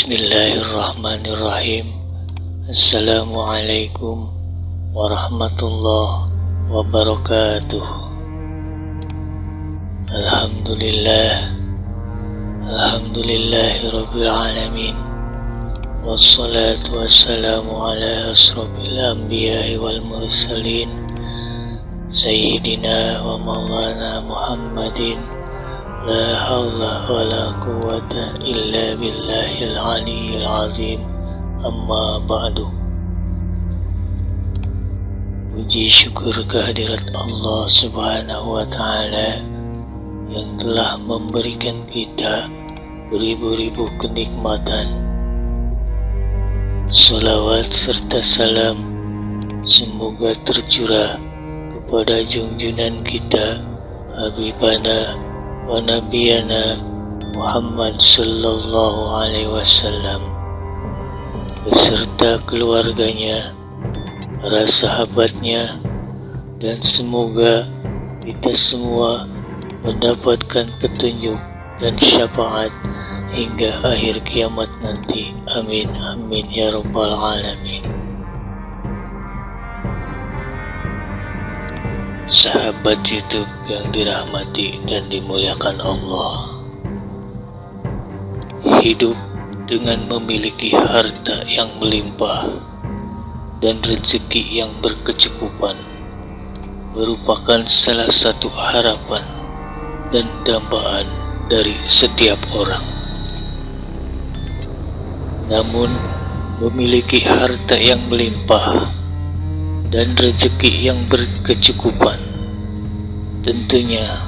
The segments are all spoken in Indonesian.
Bismillahirrahmanirrahim. Assalamualaikum warahmatullahi wabarakatuh. Alhamdulillahirabbil alamin. Wassalatu wassalamu ala asrofil anbiya'i wal mursalin Sayyidina wa maulana Muhammadin. La hawla wa la quwwata illa billahil aliyyil azim. Amma ba'du. Puji syukur kehadirat Allah subhanahu wa ta'ala yang telah memberikan kita beribu-ribu kenikmatan. Salawat serta salam semoga tercurah kepada junjungan kita, Habibana wa Nabiyana Muhammad sallallahu alaihi wasallam beserta keluarganya, para sahabatnya, dan semoga kita semua mendapatkan petunjuk dan syafaat hingga akhir kiamat nanti. Amin amin ya rabbal alamin. Sahabat YouTube yang dirahmati dan dimuliakan Allah, hidup dengan memiliki harta yang melimpah dan rezeki yang berkecukupan merupakan salah satu harapan dan dambaan dari setiap orang. Namun, memiliki harta yang melimpah dan rezeki yang berkecukupan tentunya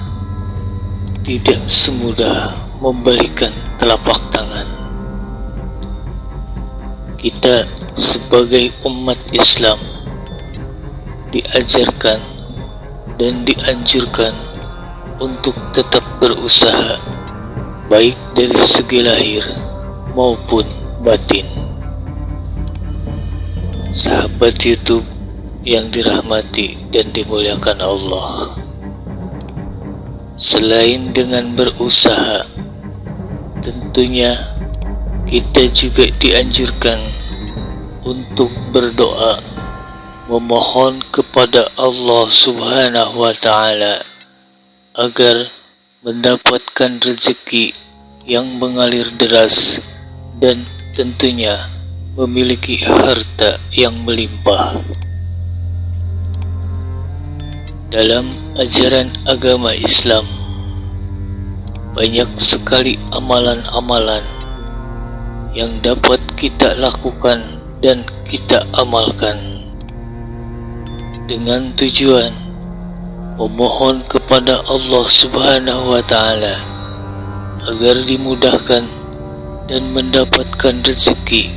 tidak semudah membalikan telapak tangan. Kita sebagai umat Islam diajarkan dan dianjurkan untuk tetap berusaha, baik dari segi lahir maupun batin. Sahabat YouTube yang dirahmati dan dimuliakan Allah, selain dengan berusaha, tentunya kita juga dianjurkan untuk berdoa, memohon kepada Allah subhanahu wa ta'ala agar mendapatkan rezeki yang mengalir deras dan tentunya memiliki harta yang melimpah. Dalam ajaran agama Islam, banyak sekali amalan-amalan yang dapat kita lakukan dan kita amalkan dengan tujuan memohon kepada Allah subhanahu wa ta'ala agar dimudahkan dan mendapatkan rezeki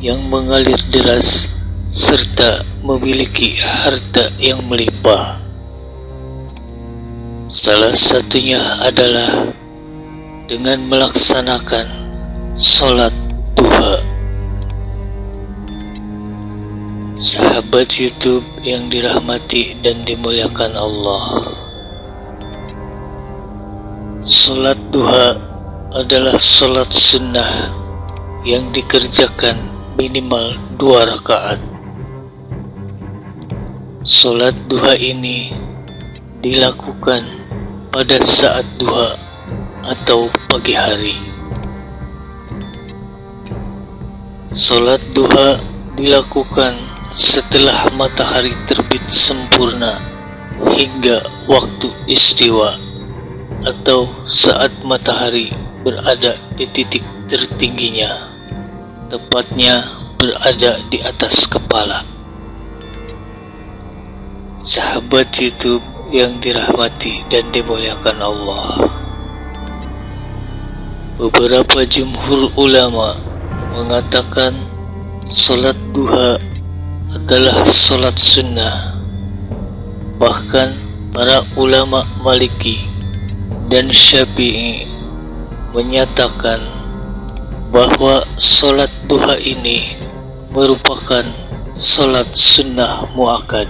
yang mengalir deras serta memiliki harta yang melimpah. Salah satunya adalah dengan melaksanakan sholat duha. Sahabat YouTube yang dirahmati dan dimuliakan Allah, sholat duha adalah sholat sunnah yang dikerjakan minimal 2 rakaat. Sholat duha ini dilakukan pada saat duha atau pagi hari. Sholat duha dilakukan setelah matahari terbit sempurna hingga waktu istiwa atau saat matahari berada di titik tertingginya, tepatnya berada di atas kepala. Sahabat YouTube yang dirahmati dan dimuliakan Allah, beberapa jumhur ulama mengatakan sholat duha adalah sholat sunnah. Bahkan para ulama Maliki dan Syafi'i menyatakan bahwa sholat duha ini merupakan sholat sunnah muakkad.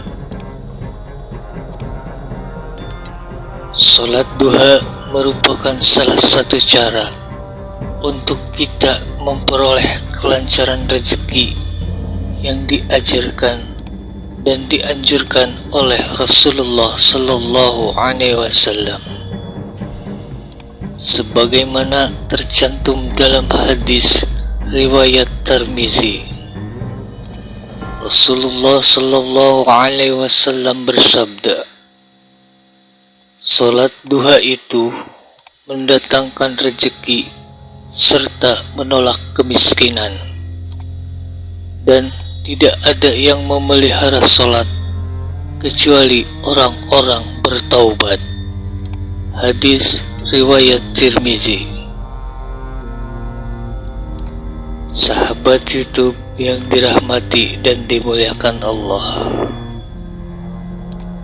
Sholat duha merupakan salah satu cara untuk kita memperoleh kelancaran rezeki yang diajarkan dan dianjurkan oleh Rasulullah Sallallahu Alaihi Wasallam, sebagaimana tercantum dalam hadis riwayat Tirmizi. Rasulullah Sallallahu Alaihi Wasallam bersabda, "Salat duha itu mendatangkan rezeki serta menolak kemiskinan, dan tidak ada yang memelihara salat kecuali orang-orang bertaubat." Hadis riwayat Tirmizi. Sahabat YouTube yang dirahmati dan dimuliakan Allah,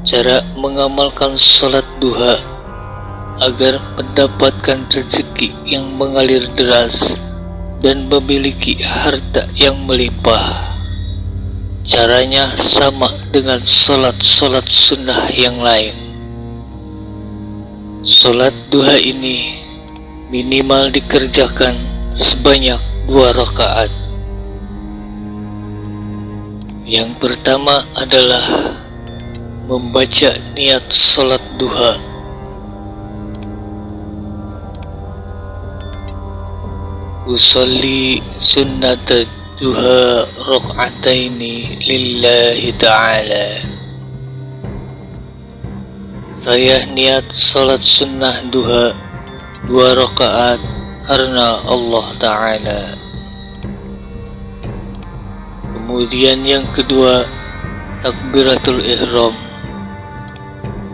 cara mengamalkan salat duha agar mendapatkan rezeki yang mengalir deras dan memiliki harta yang melimpah, caranya sama dengan salat-salat sunnah yang lain. Salat duha ini minimal dikerjakan sebanyak 2 rakaat. Yang pertama adalah membaca niat salat duha. Usolli sunnat duha rak'ataini lillahi ta'ala. Saya niat salat sunnah duha 2 rakaat karena Allah Ta'ala. Kemudian yang kedua, takbiratul ihram.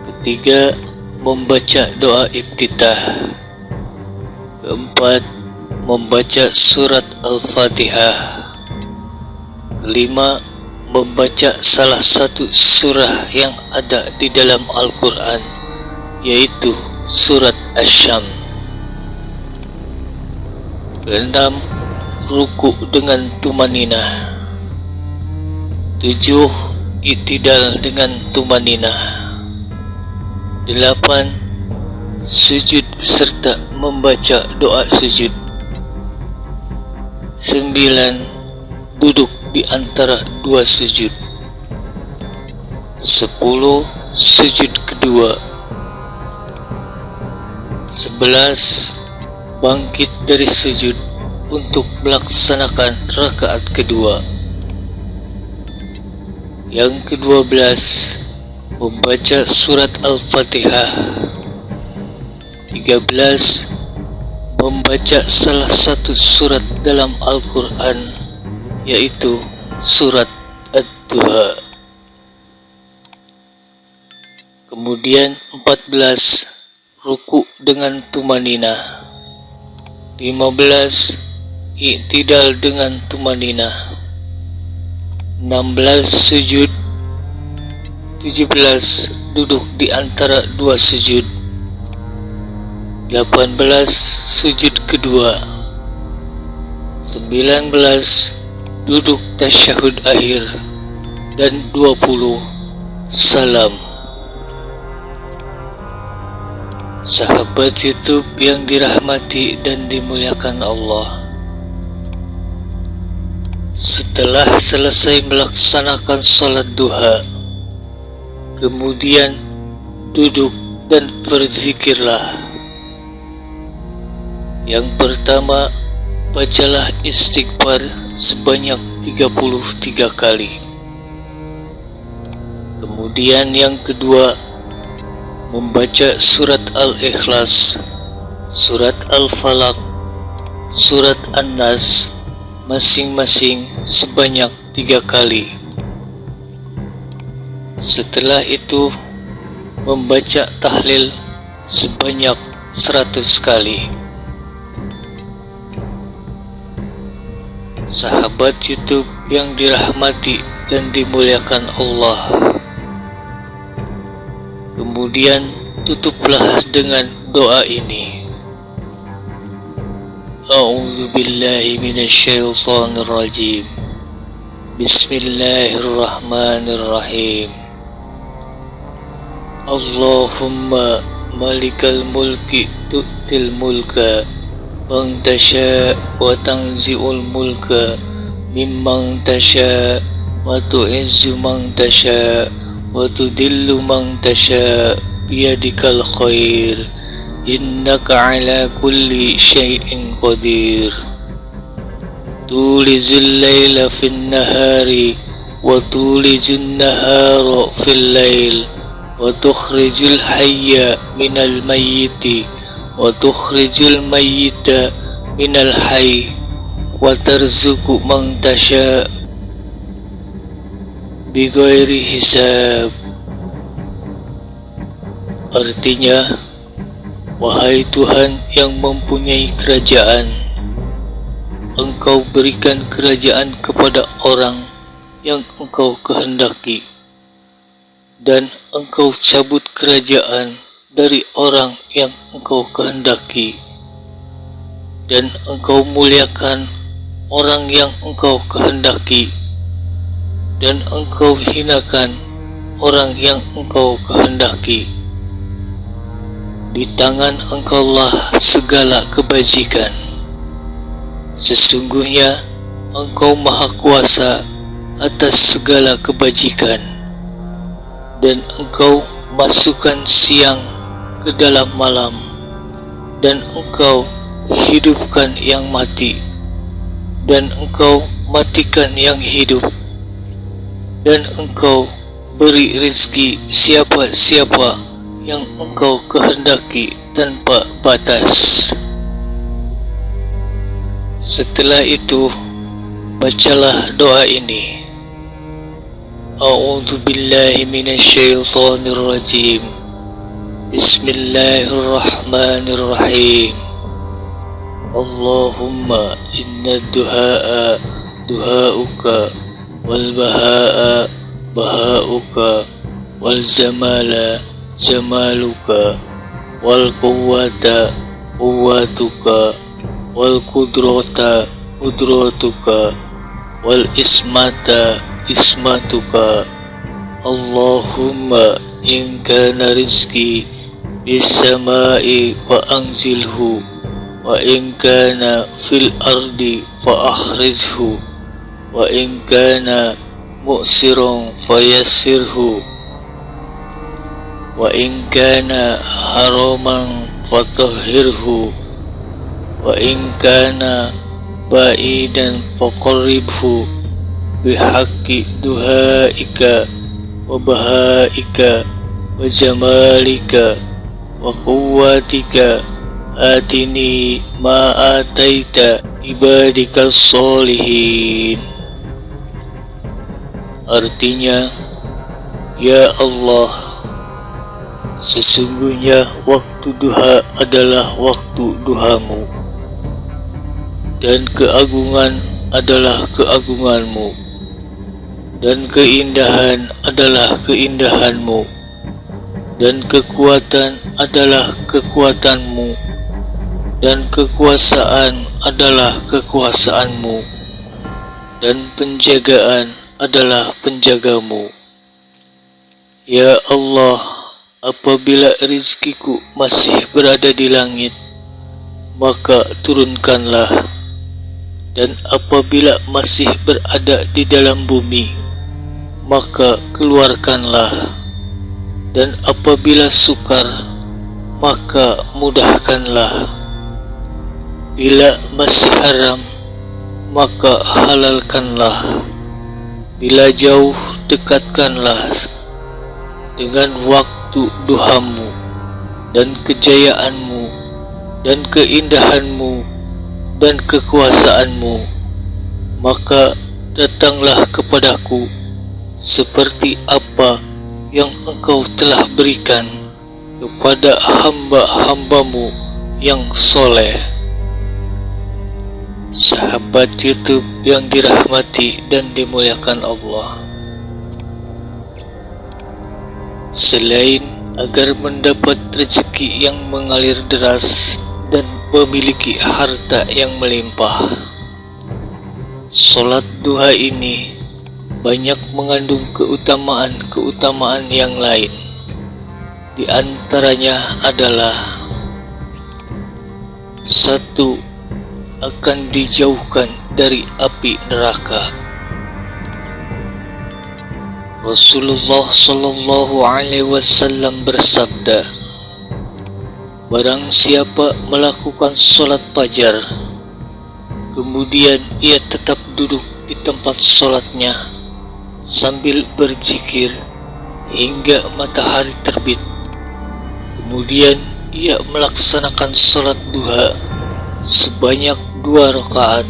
Ketiga, membaca doa iftitah. Keempat, membaca surat Al-Fatihah. Kelima, membaca salah satu surah yang ada di dalam Al-Quran, yaitu surat Asy-Syams. Keenam, ruku dengan tumaninah. 7, i'tidal dengan tumaninah. 8, sujud serta membaca doa sujud. 9, duduk di antara 2 sujud. 10, sujud kedua. 11, bangkit dari sujud untuk melaksanakan rakaat kedua. Yang ke-12, membaca surat Al-Fatihah. 13, membaca salah satu surat dalam Al-Quran, yaitu surat Ad-Duha. Kemudian 14, ruku dengan tumaninah. 15, i'tidal dengan tumaninah. 16, sujud. 17, duduk di antara 2 sujud. 18, sujud kedua. 19, duduk tasyahud akhir. Dan 20, salam. Sahabat YouTube yang dirahmati dan dimuliakan Allah, setelah selesai melaksanakan salat duha, kemudian duduk dan berzikirlah. Yang pertama, bacalah istighfar sebanyak 33 kali. Kemudian yang kedua, membaca surat Al-Ikhlas, surat Al-Falaq, surat An-Nas, masing-masing sebanyak 3 kali. Setelah itu, membaca tahlil sebanyak 100 kali. Sahabat YouTube yang dirahmati dan dimuliakan Allah, kemudian tutuplah dengan doa ini. A'udzu billahi minasyaitonir rajim. Bismillahirrahmanirrahim. Allahumma malikal mulki tu'til mulka من تشاء وتنزع الملك ممن تشاء وتعز من تشاء وتذل من تشاء بيدك الخير إنك على كل شيء قدير تولج الليل في النهار وتولج النهار في الليل وتخرج الحي من الميت وتخرج الميت من الحي وترزق من تشاء بغير hisab. Artinya, wahai Tuhan yang mempunyai kerajaan, Engkau berikan kerajaan kepada orang yang Engkau kehendaki, dan Engkau cabut kerajaan dari orang yang Engkau kehendaki, dan Engkau muliakan orang yang Engkau kehendaki, dan Engkau hinakan orang yang Engkau kehendaki. Di tangan Engkaulah segala kebajikan. Sesungguhnya Engkau Maha Kuasa atas segala kebajikan, dan Engkau masukkan siang ke dalam malam, dan Engkau hidupkan yang mati, dan Engkau matikan yang hidup, dan Engkau beri rezeki siapa-siapa yang Engkau kehendaki tanpa batas. Setelah itu, bacalah doa ini. A'udzu billahi minasyaitonir rajim. Bismillahirrahmanirrahim. Allahumma inna duhaa duhauka wal bahaa bahauka wal zamala jamaluka wal quwwata quwwatuka wal qudrata qudratuka wal ismata ismatuka. Allahumma in kana rizqi bis samai fa anzilhu wa in kana fil ardi fa akhrijhu wa in kana mu'sirun fayassirhu wa in kana haraman fatahhirhu wa in kana ba'idan faqarribhu bihaqqi duhaika wa bahaika wa jamalika wa quwwatika atini ma ataita ibadikas sholihin. Artinya, ya Allah, sesungguhnya waktu duha adalah waktu duhamu, dan keagungan adalah keagunganmu, dan keindahan adalah keindahanmu, dan kekuatan adalah kekuatanmu, dan kekuasaan adalah kekuasaanmu, dan penjagaan adalah penjagamu. Ya Allah, apabila rizkiku masih berada di langit, maka turunkanlah, dan apabila masih berada di dalam bumi, maka keluarkanlah, dan apabila sukar, maka mudahkanlah. Bila masih haram, maka halalkanlah. Bila jauh, dekatkanlah. Dengan waktu duhamu, dan kejayaanmu, dan keindahanmu, dan kekuasaanmu, maka datanglah kepadaku seperti apa yang Engkau telah berikan kepada hamba-hambamu yang soleh. Sahabat YouTube yang dirahmati dan dimuliakan Allah, selain agar mendapat rezeki yang mengalir deras dan memiliki harta yang melimpah, salat duha ini banyak mengandung keutamaan-keutamaan yang lain. Di antaranya adalah 1. akan dijauhkan dari api neraka. Rasulullah Shallallahu Alaihi Wasallam bersabda, barang siapa melakukan sholat fajar, kemudian ia tetap duduk di tempat sholatnya sambil berzikir hingga matahari terbit, kemudian ia melaksanakan sholat duha sebanyak 2 rakaat,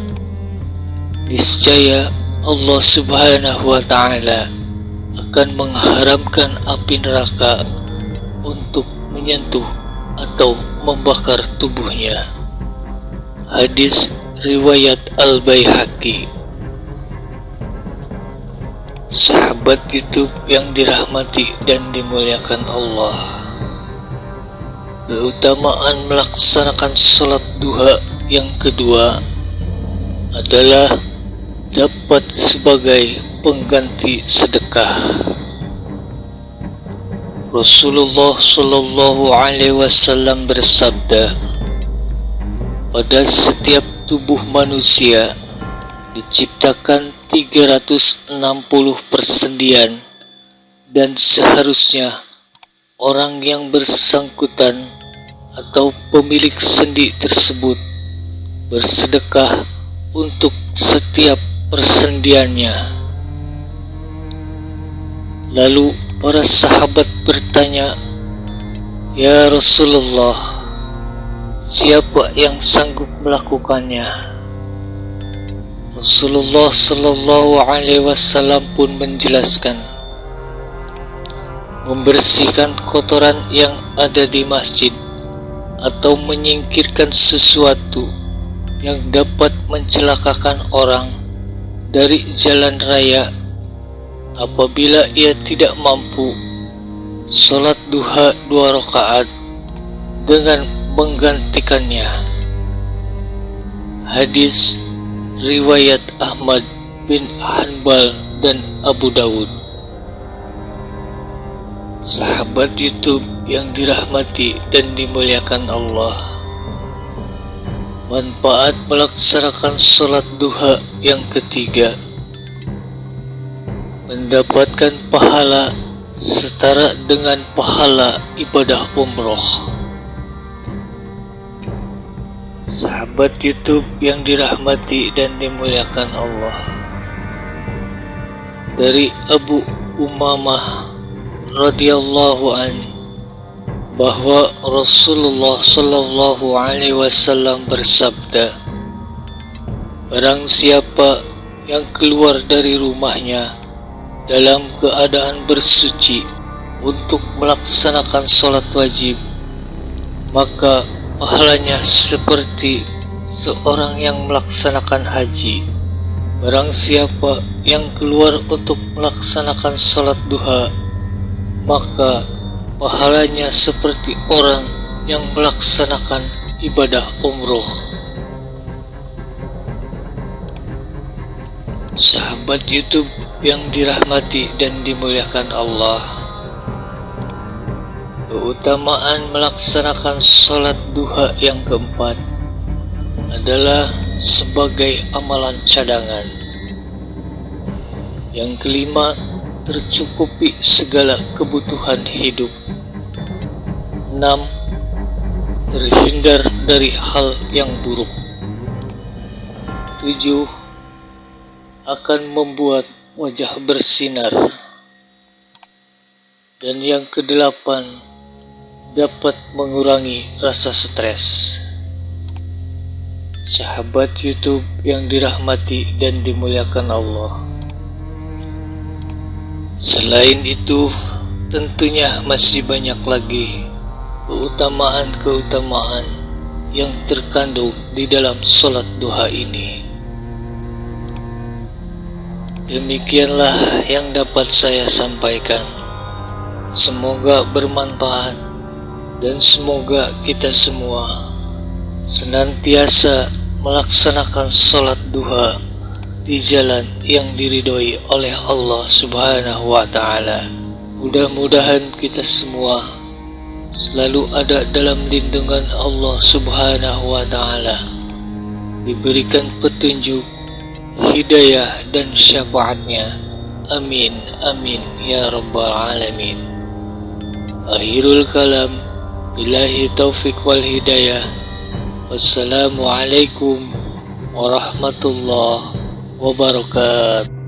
niscaya Allah Subhanahu wa Ta'ala akan mengharamkan api neraka untuk menyentuh atau membakar tubuhnya. Hadis riwayat Al-Baihaqi. Sahabat YouTube yang dirahmati dan dimuliakan Allah, keutamaan melaksanakan sholat duha yang kedua adalah dapat sebagai pengganti sedekah. Rasulullah Shallallahu Alaihi Wasallam bersabda, pada setiap tubuh manusia diciptakan 360 persendian, dan seharusnya orang yang bersangkutan atau pemilik sendi tersebut bersedekah untuk setiap persendiannya. Lalu para sahabat bertanya, ya Rasulullah, siapa yang sanggup melakukannya? Rasulullah Shallallahu Alaihi Wasallam pun menjelaskan, membersihkan kotoran yang ada di masjid atau menyingkirkan sesuatu yang dapat mencelakakan orang dari jalan raya. Apabila ia tidak mampu, sholat duha 2 rakaat dengan menggantikannya. Hadis riwayat Ahmad bin Hanbal dan Abu Dawud. Sahabat YouTube yang dirahmati dan dimuliakan Allah, manfaat melaksanakan sholat duha yang ketiga, mendapatkan pahala setara dengan pahala ibadah umroh. Sahabat YouTube yang dirahmati dan dimuliakan Allah, dari Abu Umamah radhiyallahu an bahwa Rasulullah Shallallahu Alaihi Wasallam bersabda, barang siapa yang keluar dari rumahnya dalam keadaan bersuci untuk melaksanakan sholat wajib, maka pahalanya seperti seorang yang melaksanakan haji. Barang siapa yang keluar untuk melaksanakan sholat duha, maka pahalanya seperti orang yang melaksanakan ibadah umroh. Sahabat YouTube yang dirahmati dan dimuliakan Allah, keutamaan melaksanakan sholat duha yang keempat adalah sebagai amalan cadangan. Yang kelima, tercukupi segala kebutuhan hidup. 6. Terhindar dari hal yang buruk. 7. Akan membuat wajah bersinar. Dan yang kedelapan, dapat mengurangi rasa stres. Sahabat YouTube yang dirahmati dan dimuliakan Allah, selain itu tentunya masih banyak lagi keutamaan-keutamaan yang terkandung di dalam sholat duha ini. Demikianlah yang dapat saya sampaikan. Semoga bermanfaat dan semoga kita semua senantiasa melaksanakan sholat duha di jalan yang diridhoi oleh Allah Subhanahu wa Ta'ala. Mudah-mudahan kita semua selalu ada dalam lindungan Allah Subhanahu wa Ta'ala diberikan petunjuk, hidayah dan syafaatnya. Amin, amin, ya rabbal alamin. Akhirul kalam, billahi taufiq wal hidayah. Wassalamualaikum warahmatullahi wabarakatuh.